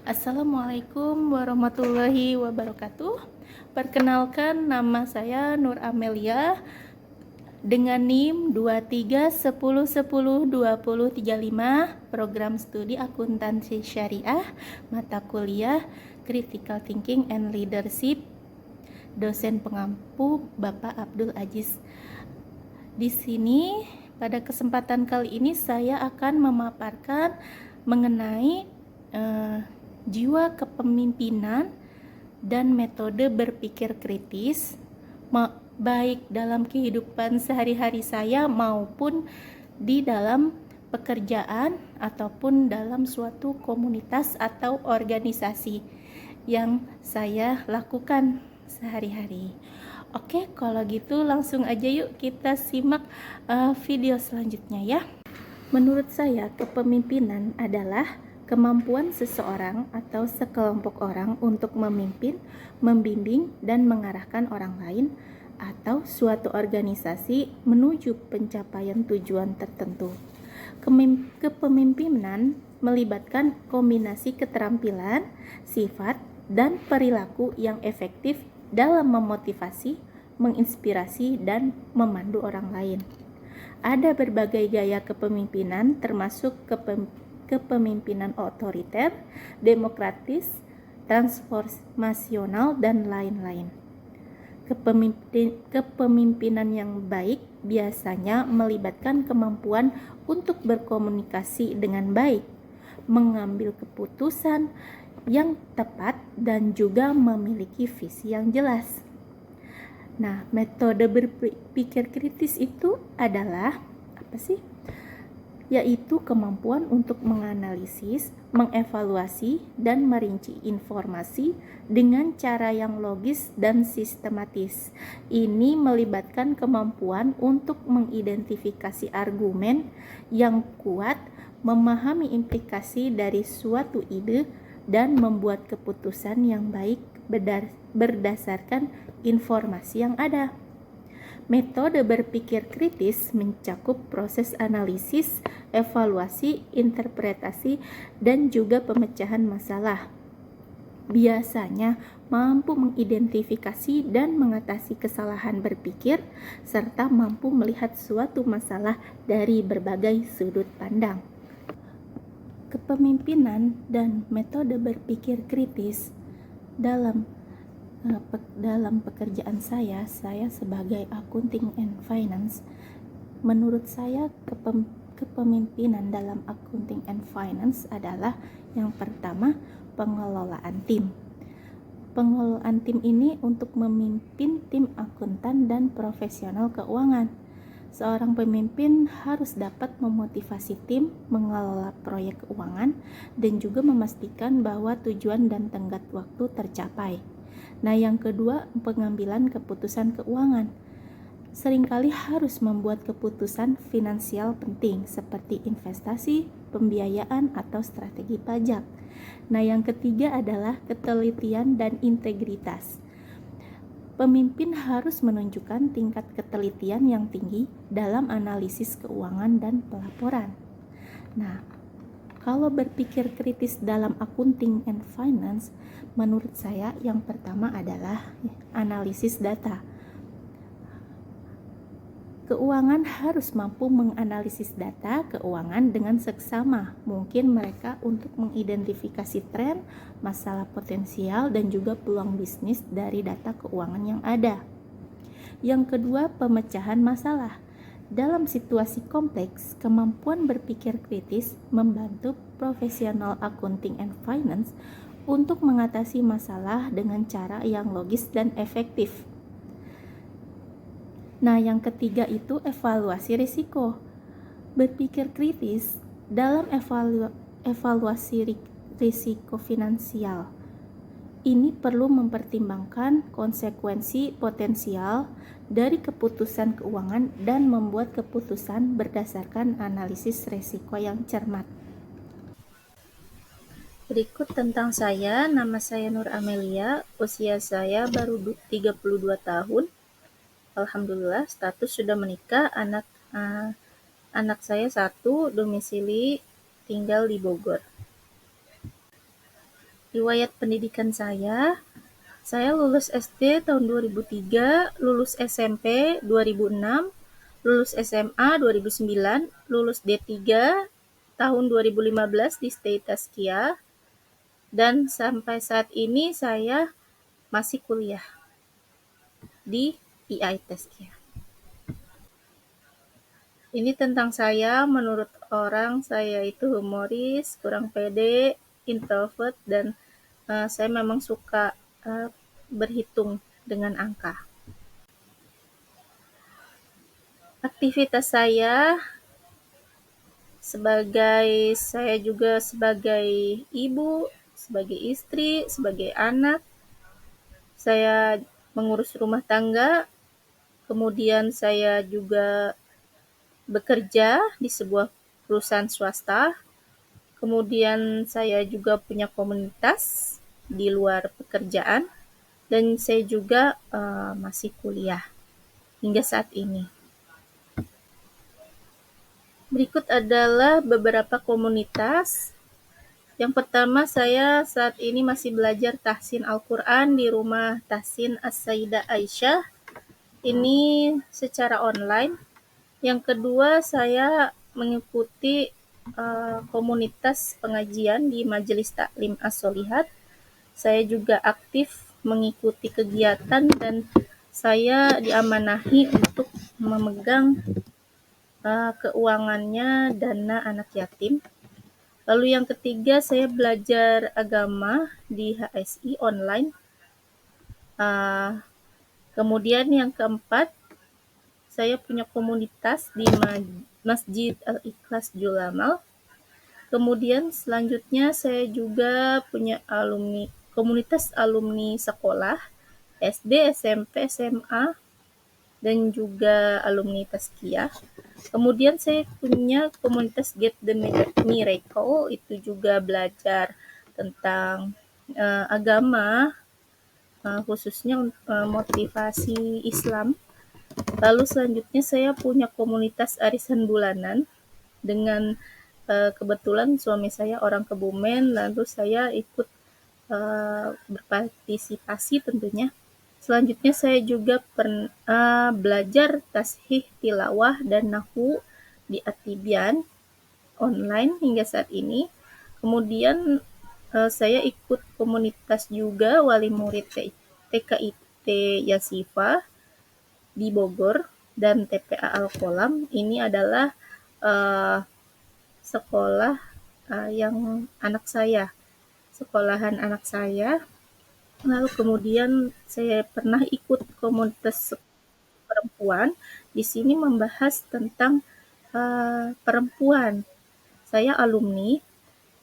Assalamualaikum warahmatullahi wabarakatuh. Perkenalkan, nama saya Nur Amelia dengan NIM 2310102035, program studi akuntansi syariah, mata kuliah Critical Thinking and Leadership, dosen pengampu Bapak Abdul Aziz. Di sini pada kesempatan kali ini saya akan memaparkan mengenai jiwa kepemimpinan dan metode berpikir kritis, baik dalam kehidupan sehari-hari saya maupun di dalam pekerjaan ataupun dalam suatu komunitas atau organisasi yang saya lakukan sehari-hari. Oke, kalau gitu langsung aja yuk kita simak video selanjutnya ya. Menurut saya, kepemimpinan adalah kemampuan seseorang atau sekelompok orang untuk memimpin, membimbing, dan mengarahkan orang lain atau suatu organisasi menuju pencapaian tujuan tertentu. Kepemimpinan melibatkan kombinasi keterampilan, sifat, dan perilaku yang efektif dalam memotivasi, menginspirasi, dan memandu orang lain. Ada berbagai gaya kepemimpinan termasuk kepemimpinan otoriter, demokratis, transformasional, dan lain-lain. Kepemimpinan yang baik biasanya melibatkan kemampuan untuk berkomunikasi dengan baik, mengambil keputusan yang tepat, dan juga memiliki visi yang jelas. Nah, metode berpikir kritis itu adalah apa sih? Yaitu kemampuan untuk menganalisis, mengevaluasi, dan merinci informasi dengan cara yang logis dan sistematis. Ini melibatkan kemampuan untuk mengidentifikasi argumen yang kuat, memahami implikasi dari suatu ide, dan membuat keputusan yang baik berdasarkan informasi yang ada. Metode berpikir kritis mencakup proses analisis, evaluasi, interpretasi, dan juga pemecahan masalah. Biasanya mampu mengidentifikasi dan mengatasi kesalahan berpikir, serta mampu melihat suatu masalah dari berbagai sudut pandang. Kepemimpinan dan metode berpikir kritis dalam pekerjaan saya sebagai accounting and finance. Menurut saya kepemimpinan dalam accounting and finance adalah yang pertama, pengelolaan tim. Pengelolaan tim ini untuk memimpin tim akuntan dan profesional keuangan. Seorang pemimpin harus dapat memotivasi tim mengelola proyek keuangan dan juga memastikan bahwa tujuan dan tenggat waktu tercapai. Nah, yang kedua, pengambilan keputusan keuangan. Seringkali harus membuat keputusan finansial penting seperti investasi, pembiayaan, atau strategi pajak. Nah, yang ketiga adalah ketelitian dan integritas. Pemimpin harus menunjukkan tingkat ketelitian yang tinggi dalam analisis keuangan dan pelaporan. Nah, kalau berpikir kritis dalam accounting and finance, menurut saya yang pertama adalah analisis data. Keuangan harus mampu menganalisis data keuangan dengan seksama mungkin mereka untuk mengidentifikasi tren, masalah potensial, dan juga peluang bisnis dari data keuangan yang ada. Yang kedua, pemecahan masalah. Dalam situasi kompleks, kemampuan berpikir kritis membantu profesional accounting and finance untuk mengatasi masalah dengan cara yang logis dan efektif. Nah, yang ketiga itu evaluasi risiko. Berpikir kritis dalam evaluasi risiko finansial. Ini perlu mempertimbangkan konsekuensi potensial dari keputusan keuangan dan membuat keputusan berdasarkan analisis risiko yang cermat. Berikut tentang saya, nama saya Nur Amelia, usia saya baru 32 tahun. Alhamdulillah, status sudah menikah, anak saya 1, domisili tinggal di Bogor. Riwayat pendidikan saya lulus SD tahun 2003, lulus SMP 2006, lulus SMA 2009, lulus D3 tahun 2015 di Stay Taskia, dan sampai saat ini saya masih kuliah di IAI Taskia. Ini tentang saya, menurut orang saya itu humoris, kurang pede, introvert, dan saya memang suka berhitung dengan angka. Aktivitas saya saya juga sebagai ibu, sebagai istri, sebagai anak. Saya mengurus rumah tangga, kemudian saya juga bekerja di sebuah perusahaan swasta. Kemudian saya juga punya komunitas di luar pekerjaan, dan saya juga masih kuliah hingga saat ini. Berikut adalah beberapa komunitas. Yang pertama, saya saat ini masih belajar tahsin Al-Quran di rumah tahsin As-Sayyidah Aisyah. Ini secara online. Yang kedua, saya mengikuti komunitas pengajian di Majelis Taklim As-Solihat. Saya juga aktif mengikuti kegiatan dan saya diamanahi untuk memegang keuangannya dana anak yatim. Lalu yang ketiga, saya belajar agama di HSI online. Kemudian yang keempat, saya punya komunitas di Masjid Al-Ikhlas Julamal. Kemudian selanjutnya saya juga punya komunitas alumni sekolah SD, SMP, SMA, dan juga alumni Tazkiyah. Kemudian saya punya komunitas Get the Miracle, itu juga belajar tentang agama, khususnya motivasi Islam. Lalu selanjutnya saya punya komunitas arisan bulanan dengan kebetulan suami saya orang Kebumen, lalu saya ikut berpartisipasi tentunya. Selanjutnya saya juga belajar tashih tilawah dan nahwu di Atibian online hingga saat ini. Kemudian saya ikut komunitas juga wali murid TKIT Yasifa di Bogor dan TPA Al-Kolam. Ini adalah sekolah yang sekolahan anak saya. Lalu kemudian saya pernah ikut komunitas perempuan. Di sini membahas tentang perempuan. Saya alumni.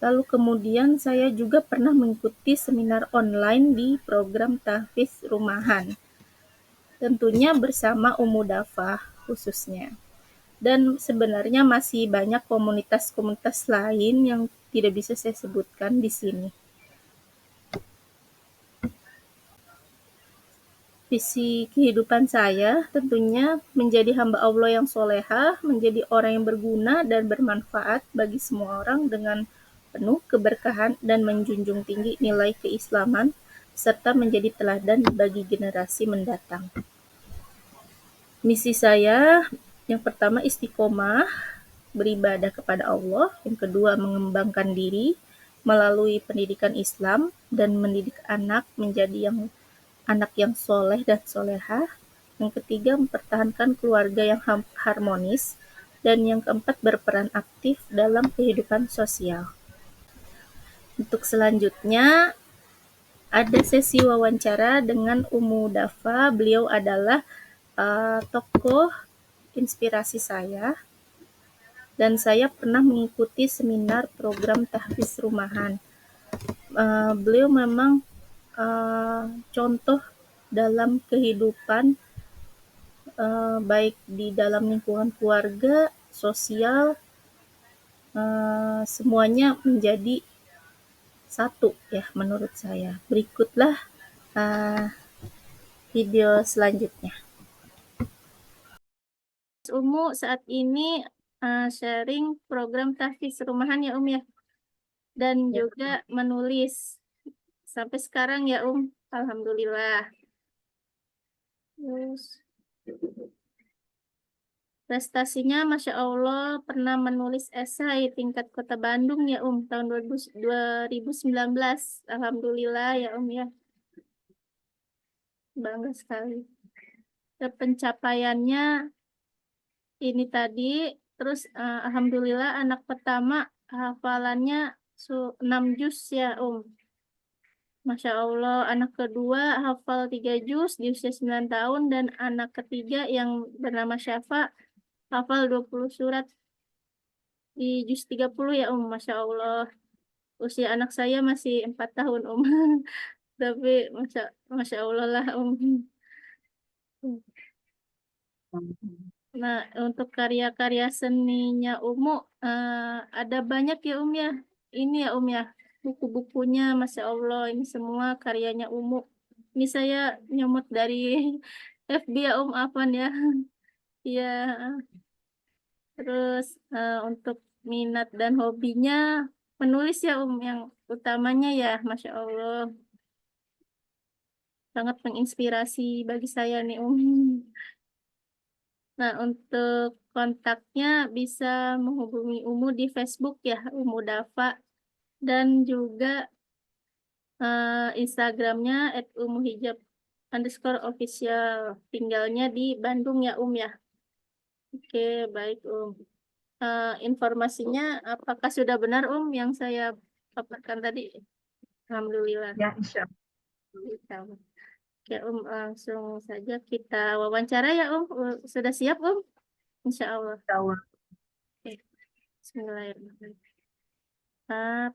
Lalu kemudian saya juga pernah mengikuti seminar online di program tahfiz rumahan. Tentunya bersama Dafa khususnya. Dan sebenarnya masih banyak komunitas-komunitas lain yang tidak bisa saya sebutkan di sini. Visi kehidupan saya tentunya menjadi hamba Allah yang solehah, menjadi orang yang berguna dan bermanfaat bagi semua orang dengan penuh keberkahan dan menjunjung tinggi nilai keislaman, serta menjadi teladan bagi generasi mendatang. Misi saya yang pertama istiqomah, beribadah kepada Allah. Yang kedua mengembangkan diri melalui pendidikan Islam dan mendidik anak menjadi anak yang soleh dan solehah. Yang ketiga mempertahankan keluarga yang harmonis. Dan yang keempat berperan aktif dalam kehidupan sosial. Untuk selanjutnya ada sesi wawancara dengan Dafa. Beliau adalah tokoh inspirasi saya, dan saya pernah mengikuti seminar program tahfiz rumahan. Beliau memang contoh dalam kehidupan, baik di dalam lingkungan keluarga, sosial, semuanya menjadi satu ya menurut saya. Berikutlah video selanjutnya. Saat ini sharing program tahfiz rumahan ya ya, dan juga menulis sampai sekarang ya Alhamdulillah. Terus prestasinya Masya Allah pernah menulis esai tingkat Kota Bandung ya tahun 2019. Alhamdulillah ya ya, bangga sekali. Pencapaiannya ini tadi, terus Alhamdulillah anak pertama hafalannya 6 juz ya Masya Allah, anak kedua hafal 3 juz di usia 9 tahun, dan anak ketiga yang bernama Syafa hafal 20 surat di juz 30 ya Masya Allah. Usia anak saya masih 4 tahun tapi Masya Allah lah Nah, untuk karya-karya seninya ada banyak ya ya. Ini ya ya, buku-bukunya Masya Allah, ini semua karyanya Ini saya nyomot dari FB ya Afwan ya. Ya, terus untuk minat dan hobinya menulis ya yang utamanya ya Masya Allah. Sangat menginspirasi bagi saya nih Nah, untuk kontaknya bisa menghubungi di Facebook ya, Dafa, dan juga Instagramnya @umuhijab_official. Tinggalnya di Bandung ya ya. Oke, baik informasinya apakah sudah benar yang saya paparkan tadi? Alhamdulillah. Ya, insya Allah. Oke langsung saja kita wawancara ya Sudah siap Insya Allah. Allah. Oke. Bismillahirrahmanirrahim.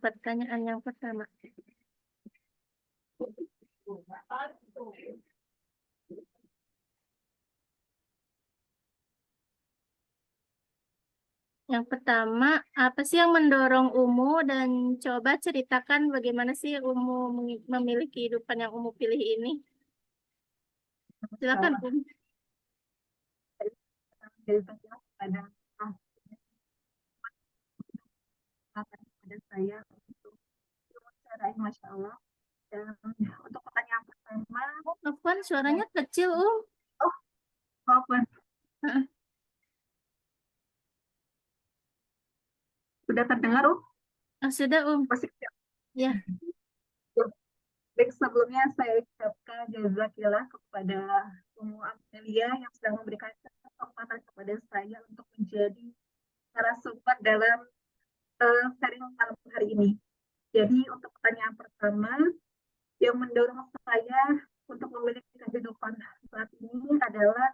Pertanyaan yang pertama. Yang pertama, apa sih yang mendorong dan coba ceritakan bagaimana sih memilih kehidupan yang pilih ini? Silakan Pada saya untuk cara Masya Allah. Dan untuk pertanyaan pertama, Afwan, suaranya kecil oh maafkan, sudah terdengar sudah masih ya. Baik, sebelumnya saya ucapkan jazakillah kepada Amelia yang sedang memberikan kesempatan kepada saya untuk menjadi narasumber dalam sharing malam hari ini. Jadi untuk pertanyaan pertama, yang mendorong saya untuk memiliki kehidupan saat ini adalah,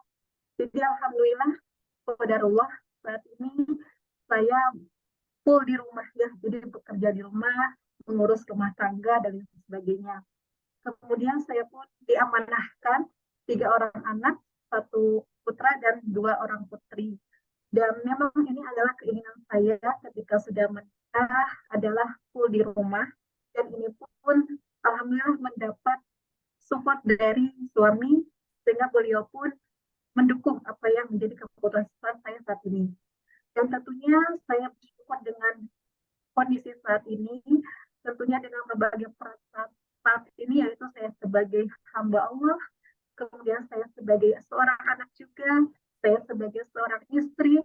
jadi alhamdulillah qadarullah saat ini saya full di rumah ya, jadi bekerja di rumah, mengurus rumah tangga dan sebagainya. Kemudian saya pun diamanahkan 3 orang anak, 1 putra dan 2 orang putri. Dan memang ini adalah keinginan saya ketika sudah menikah adalah full di rumah. Dan ini pun alhamdulillah mendapat support dari suami, sehingga beliau pun mendukung apa yang menjadi keputusan saya saat ini. Dan tentunya saya bersyukur dengan kondisi saat ini, tentunya dengan berbagai perasaan saat ini, yaitu saya sebagai hamba Allah, kemudian saya sebagai seorang anak juga, saya sebagai seorang istri,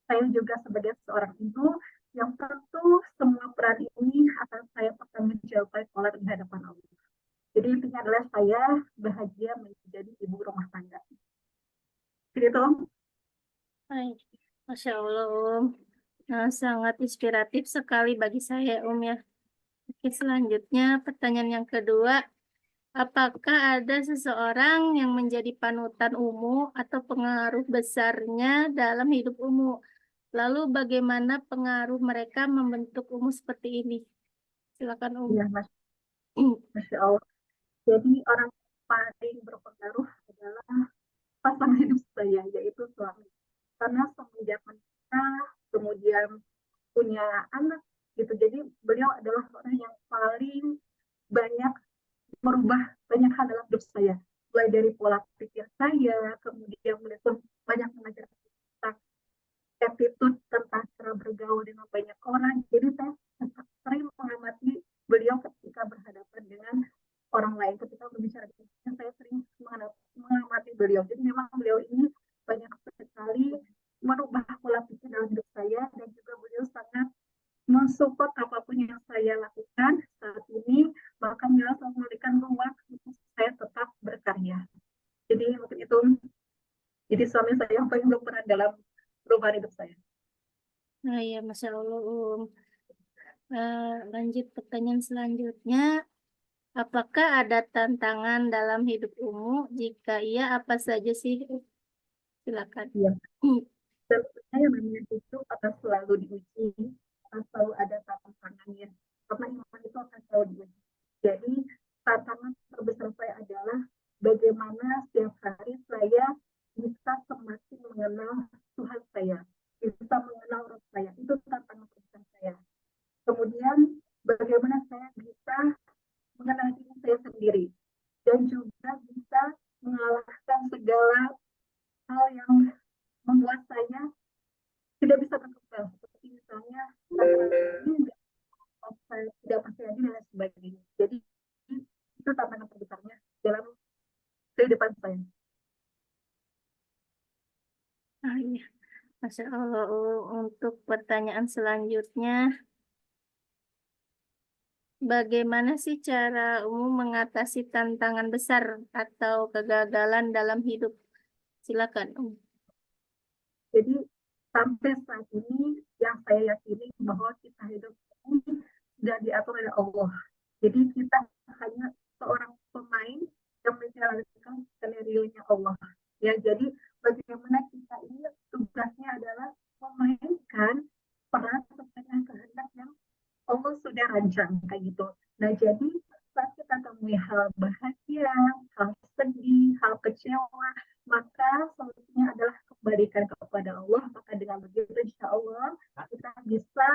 saya juga sebagai seorang ibu, yang tentu semua peran ini akan saya pertanggungjawabkan di hadapan Allah. Jadi intinya adalah saya bahagia menjadi ibu rumah tangga. Gitu. Baik. Masya Allah sangat inspiratif sekali bagi saya ya. Oke, selanjutnya pertanyaan yang kedua. Apakah ada seseorang yang menjadi panutan atau pengaruh besarnya dalam hidup Lalu bagaimana pengaruh mereka membentuk seperti ini? Silakan Iya, Masya Allah. Jadi orang paling berpengaruh adalah pasangan hidup saya, yaitu suami. Karena semenjak menikah, kemudian punya anak, gitu. Jadi beliau adalah orang yang paling banyak merubah banyak hal dalam hidup saya. Mulai dari pola pikir saya, kemudian beliau banyak mengajar tentang attitude, tentang cara bergaul dengan banyak orang. Jadi saya sering mengamati beliau ketika berhadapan dengan merubah pola pikir dalam hidup saya, dan juga beliau sangat mensupport apapun yang saya lakukan saat ini, bahkan beliau selalu memberikan ruang untuk saya tetap berkarya. Jadi mungkin itu, jadi suami saya yang paling berperan dalam perubahan hidup saya. Nah, ya, Masya Allah, lanjut pertanyaan selanjutnya. Apakah ada tantangan dalam hidup Jika iya, apa saja sih? Silakan. Iya. Tentunya yang namanya hidup akan selalu diuji, akan selalu ada tantangannya. Karena iman itu akan selalu diuji. Jadi tantangan terbesar saya adalah bagaimana setiap hari saya bisa semakin mengenal Tuhan saya, bisa mengenal roh saya. Itu tantangan terbesar saya. Kemudian bagaimana saya bisa mengenal diri saya sendiri dan juga bisa mengalahkan segala hal yang membuat saya tidak bisa terkekang, seperti misalnya ini saya tidak percaya diri dan sebagainya. Jadi itu tantangan terbesarnya dalam kehidupan saya. Iya. Masya Allah, untuk pertanyaan selanjutnya, bagaimana sih cara mengatasi tantangan besar atau kegagalan dalam hidup? Silakan, Jadi sampai saat ini yang saya yakini bahwa kita hidup ini sudah diatur oleh Allah. Jadi kita hanya seorang pemain yang menjalankan skenario-nya Allah. Ya, jadi bagaimana kita ini tugasnya adalah memainkan peran sesuai dengan kehendak yang Allah sudah rancang kayak gitu. Nah, jadi saat kita temui hal bahagia, hal sedih, hal kecewa, maka solusinya adalah kembalikan kepada Allah. Maka dengan begitu, insya Allah kita bisa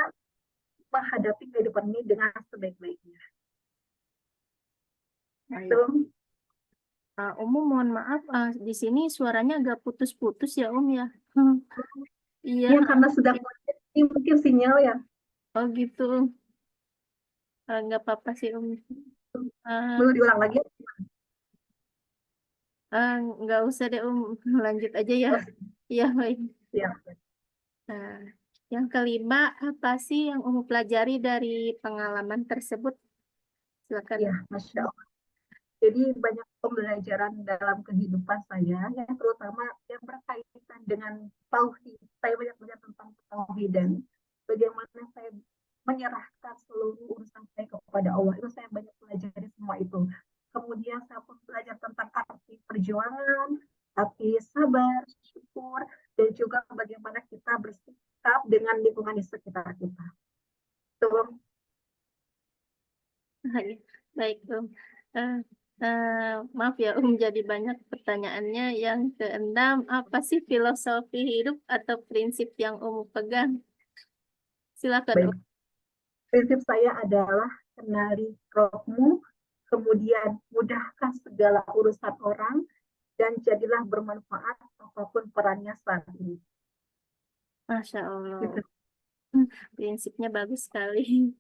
menghadapi kehidupan ini dengan sebaik-baiknya. Ayo. Mohon maaf, di sini suaranya agak putus-putus ya, ya. Iya. Ya, karena sudah ini mungkin sinyal ya. Oh gitu. Nggak apa-apa sih, Perlu diulang lagi? Nggak usah deh, lanjut aja ya. Iya, baik. Ya. Nah, yang kelima, apa sih yang pelajari dari pengalaman tersebut? Silakan. Ya, Masya Allah. Jadi banyak pembelajaran dalam kehidupan saya, yang terutama yang berkaitan dengan tauhid. Saya banyak belajar tentang tauhid dan bagaimana saya menyerahkan seluruh urusan saya kepada Allah. Itu saya banyak pelajari semua itu. Kemudian saya pun belajar tentang arti perjuangan, arti sabar, syukur, dan juga bagaimana kita bersikap dengan lingkungan di sekitar kita. Itu. Baik, maaf ya, jadi banyak pertanyaannya. Yang keenam, apa sih filosofi hidup atau prinsip yang pegang? Silakan. Baik. Prinsip saya adalah kenali rohmu, kemudian mudahkan segala urusan orang, dan jadilah bermanfaat apapun perannya saat ini. Masya Allah. Gitu. Prinsipnya bagus sekali.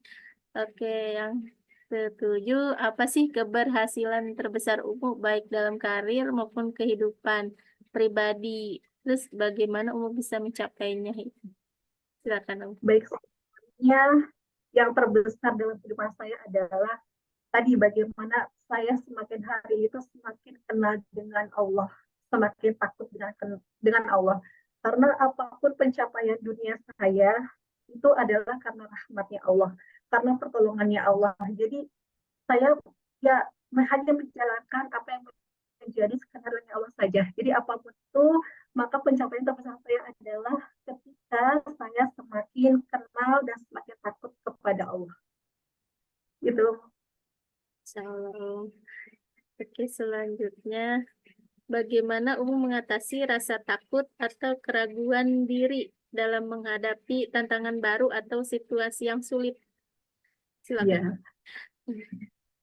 Oke, yang ketujuh, apa sih keberhasilan terbesar baik dalam karir maupun kehidupan pribadi? Terus bagaimana bisa mencapainya itu? Silakan, Baik, sebenarnya yang terbesar dalam kehidupan saya adalah tadi bagaimana saya semakin hari itu semakin kenal dengan Allah, semakin takut dengan Allah. Karena apapun pencapaian dunia saya itu adalah karena rahmatnya Allah, karena pertolongannya Allah. Jadi saya ya hanya menjalankan apa yang menjadi skenario Allah saja. Jadi apapun itu, maka pencapaian terbesar saya adalah ketika saya semakin kenal dan semakin takut kepada Allah. Gitu. Oke, selanjutnya, bagaimana mengatasi rasa takut atau keraguan diri dalam menghadapi tantangan baru atau situasi yang sulit? Silakan.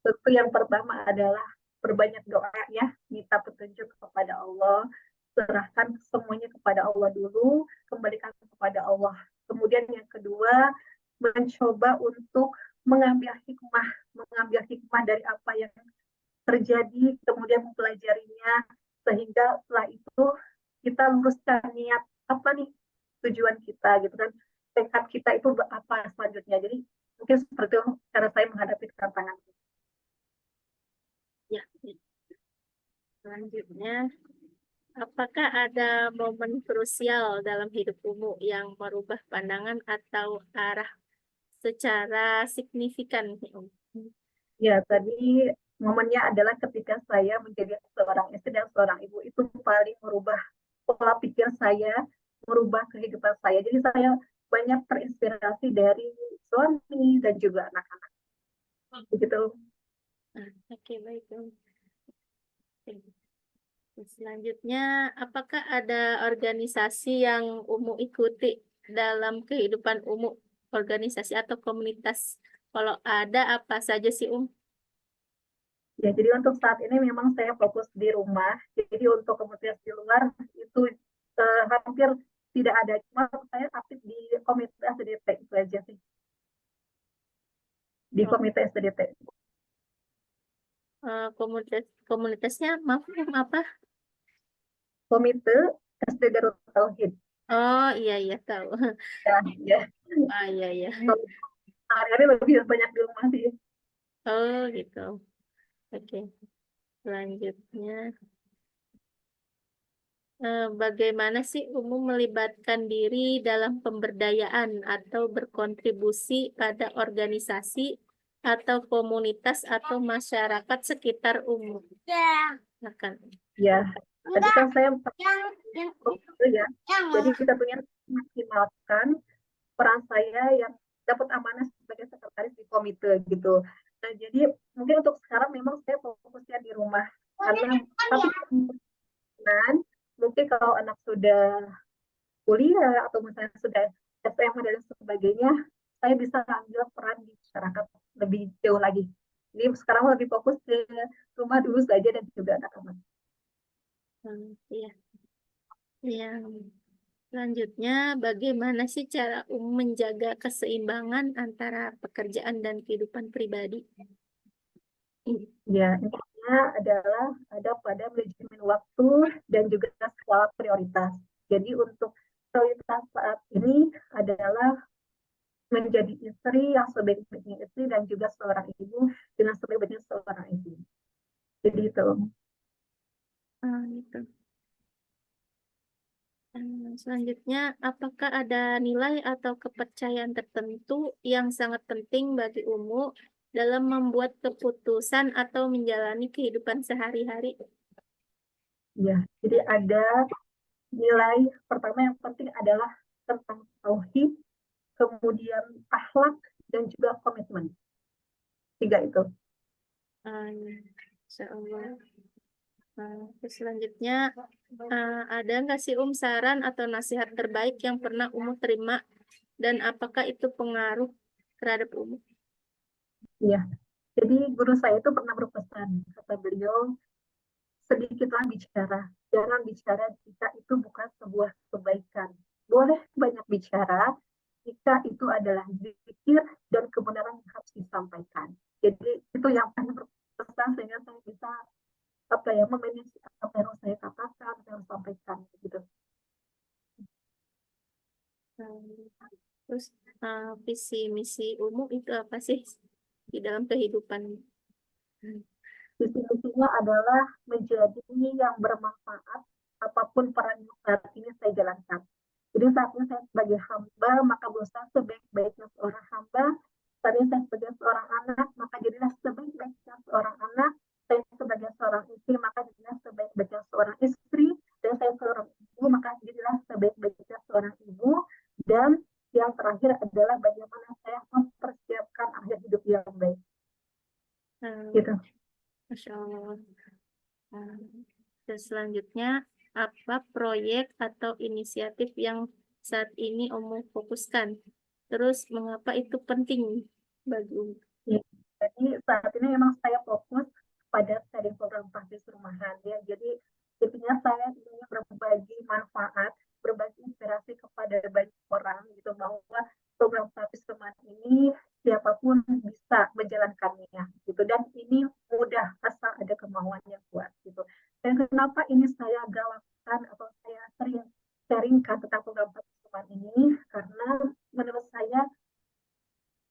Tentu yang pertama adalah berbanyak doa ya, minta petunjuk kepada Allah, serahkan semuanya kepada Allah dulu, kembalikan kepada Allah. Kemudian yang kedua, mencoba untuk mengambil hikmah dari apa yang terjadi, kemudian mempelajarinya, sehingga setelah itu kita luruskan niat apa nih kita gitu kan, tekad kita itu apa selanjutnya. Jadi mungkin seperti itu cara saya menghadapi tantangan. Ya, ya. Selanjutnya, apakah ada momen krusial dalam hidup Umu yang merubah pandangan atau arah secara signifikan, Om? Ya, tadi momennya adalah ketika saya menjadi seorang istri dan seorang ibu, itu paling merubah pola pikir saya, merubah kehidupan saya. Jadi saya banyak terinspirasi dari suami dan juga anak-anak. Begitu. Oke, baik, Om. Oke. Selanjutnya, apakah ada organisasi yang Umu ikuti dalam kehidupan Umu? Organisasi atau komunitas? Kalau ada, apa saja sih, Ya, jadi untuk saat ini memang saya fokus di rumah. Jadi untuk komunitas di luar itu hampir tidak ada. Cuma saya aktif di komite SDT itu aja sih. Di Oh, komite SDT. komunitasnya, maaf, apa? Komite SD Darut Tauhid. Oh, iya, iya, tahu. Ya, ya. Ah, iya, iya. Hari-hari lebih banyak di rumah sih. Oh, gitu. Oke. Selanjutnya, bagaimana sih umum melibatkan diri dalam pemberdayaan atau berkontribusi pada organisasi atau komunitas atau masyarakat sekitar umum? Akan. Ya, tadi kan saya itu ya. Jadi kita punya maksimalkan peran saya yang dapat amanah sebagai sekretaris di komite gitu. Nah, jadi mungkin untuk sekarang memang saya fokusnya di rumah karena tapi kemungkinan mungkin kalau anak sudah kuliah atau misalnya sudah SMA dan sebagainya, saya bisa ambil peran di masyarakat lebih jauh lagi. Jadi sekarang lebih fokus ke rumah dulu saja dan juga anak-anak. Iya. Yang selanjutnya, bagaimana sih cara menjaga keseimbangan antara pekerjaan dan kehidupan pribadi? Ya, intinya adalah ada pada manajemen waktu dan juga skala prioritas. Jadi untuk prioritas saat ini adalah menjadi istri yang sebaik-baiknya istri dan juga seorang ibu dengan sebaik-baiknya seorang ibu. Jadi itu. Gitu. Selanjutnya, apakah ada nilai atau kepercayaan tertentu yang sangat penting bagi Umu dalam membuat keputusan atau menjalani kehidupan sehari-hari? Ya, jadi ada nilai pertama yang penting adalah tentang tauhid, kemudian akhlak dan juga komitmen. Tiga itu. Insya Allah. Terus selanjutnya, ada nggak sih saran atau nasihat terbaik yang pernah terima dan apakah itu pengaruh terhadap Ya, jadi guru saya itu pernah berpesan, kata beliau, sedikitlah bicara. Jangan bicara jika itu bukan sebuah kebaikan. Boleh banyak bicara jika itu adalah zikir dan kebenaran yang harus disampaikan. Jadi itu yang paling berpesan sehingga saya bisa memanage apa yang saya katakan, yang sampaikan gitu. Terus visi misi umum itu apa sih di dalam kehidupan? Visi-misinya adalah menjadi yang bermanfaat apapun peran yang saat ini saya jalankan. Jadi saat ini saya sebagai hamba, maka berusaha sebaik-baiknya seorang hamba. Saat ini saya sebagai seorang anak, maka jadilah sebaik-baiknya seorang anak. Saya sebagai seorang istri, maka jadilah sebaik-baiknya seorang istri. Dan saya seorang ibu, maka jadilah sebaik-baiknya seorang ibu. Dan yang terakhir adalah bagaimana saya mempersiapkan akhir hidup yang baik. Gitu. Masya Allah. Dan selanjutnya, apa proyek atau inisiatif yang saat ini fokuskan? Terus mengapa itu penting bagi Ya, jadi saat ini memang saya fokus pada sharing program praktis rumahan ya. Jadi intinya saya ingin berbagi manfaat, berbagi inspirasi kepada banyak orang gitu bahwa program praktis rumahan ini siapapun bisa menjalankannya gitu dan ini mudah asal ada kemauan yang kuat gitu. Dan kenapa ini saya galakkan atau saya sering sharingkan tentang program praktis rumahan ini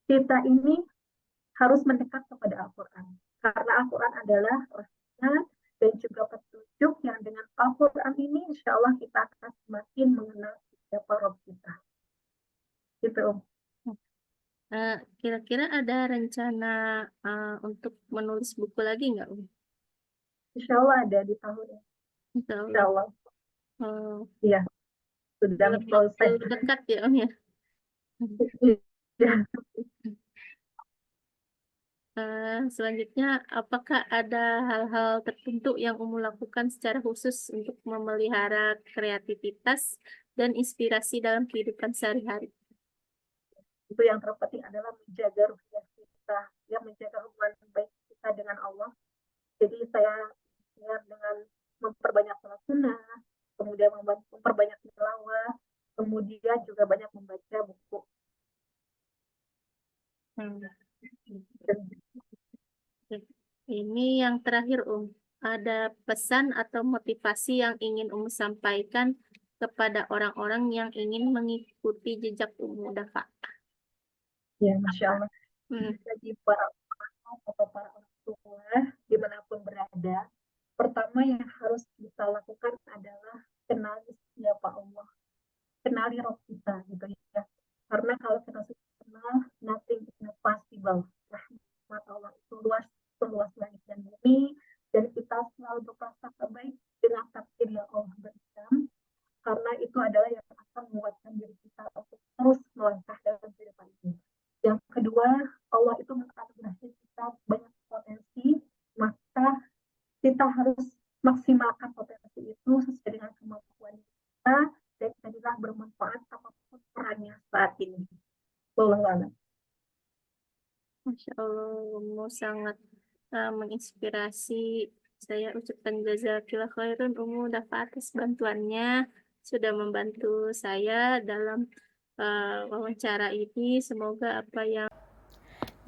kita ini harus mendekat kepada Al-Quran. Karena Al-Quran adalah rahmat dan juga petunjuk yang dengan Al-Quran ini insya Allah kita akan semakin mengenal siapa Rob kita. Gitu. Kira-kira ada rencana untuk menulis buku lagi nggak, Insya Allah ada di tahun ini. Insya Insya Allah. Allah. Iya, sedang Dalam proses. waktu dekat ya, Om ya. Iya. Selanjutnya, apakah ada hal-hal tertentu yang Umu lakukan secara khusus untuk memelihara kreativitas dan inspirasi dalam kehidupan sehari-hari? Itu yang terpenting adalah menjaga ruhiyah kita, ya, menjaga hubungan baik kita dengan Allah. Jadi saya dengan memperbanyak sholat sunnah, kemudian memperbanyak tilawah, kemudian juga banyak membaca buku. Ini yang terakhir, ada pesan atau motivasi yang ingin sampaikan kepada orang-orang yang ingin mengikuti jejak Dafa? Ya, Masya Allah. Bagi para orang atau para orang tua dimanapun berada, pertama yang harus kita lakukan adalah kenali siapa Allah, kenali Rob kita, gitu ya. Karena kalau kita sudah kenal, nothing is impossible. Rahmat Allah itu luas, seluas langit dan bumi, dan kita selalu berprasangka baik dengan takdir yang Allah berikan, karena itu adalah yang akan menguatkan diri kita untuk terus melangkah dalam kehidupan ini. Yang kedua, Allah itu menganugerahkan kita banyak potensi, maka kita harus maksimalkan potensi itu sesuai dengan kemampuan kita, dan jadilah bermanfaat apapun perannya saat ini. Wallahu Masya Allah, Umu sangat menginspirasi. Saya ucapkan jazakillah khairan Umu Dafa atas bantuannya, sudah membantu saya dalam wawancara ini. Semoga apa yang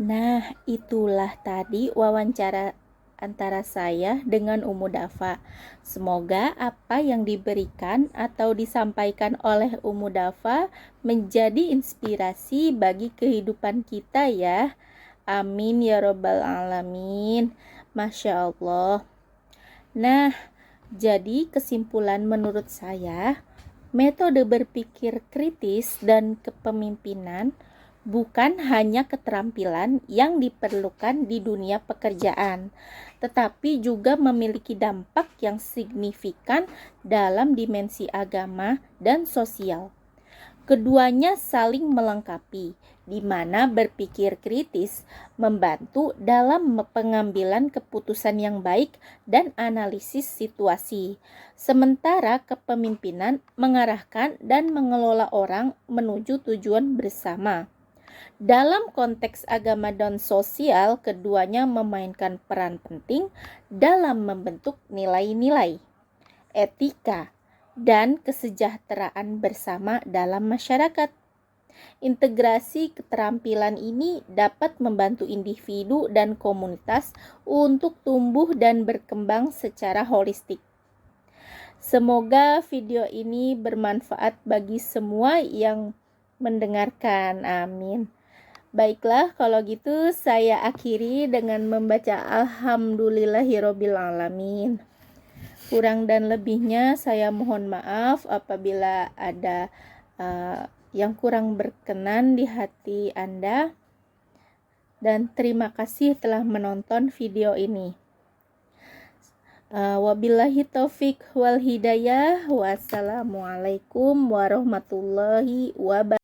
Nah, itulah tadi wawancara antara saya dengan Umu Dafa. Semoga apa yang diberikan atau disampaikan oleh Umu Dafa menjadi inspirasi bagi kehidupan kita ya. Amin ya robbal alamin. Masya Allah. Nah, jadi kesimpulan menurut saya, metode berpikir kritis dan kepemimpinan bukan hanya keterampilan yang diperlukan di dunia pekerjaan, tetapi juga memiliki dampak yang signifikan dalam dimensi agama dan sosial. Keduanya saling melengkapi, di mana berpikir kritis membantu dalam pengambilan keputusan yang baik dan analisis situasi, sementara kepemimpinan mengarahkan dan mengelola orang menuju tujuan bersama. Dalam konteks agama dan sosial, keduanya memainkan peran penting dalam membentuk nilai-nilai, etika, dan kesejahteraan bersama dalam masyarakat. Integrasi keterampilan ini dapat membantu individu dan komunitas untuk tumbuh dan berkembang secara holistik. Semoga video ini bermanfaat bagi semua yang mendengarkan. Amin. Baiklah, kalau gitu saya akhiri dengan membaca Alhamdulillahirabbil alamin. Kurang dan lebihnya saya mohon maaf apabila ada yang kurang berkenan di hati Anda. Dan terima kasih telah menonton video ini. Wabillahi taufik wal hidayah. Wassalamualaikum warahmatullahi wabarakatuh.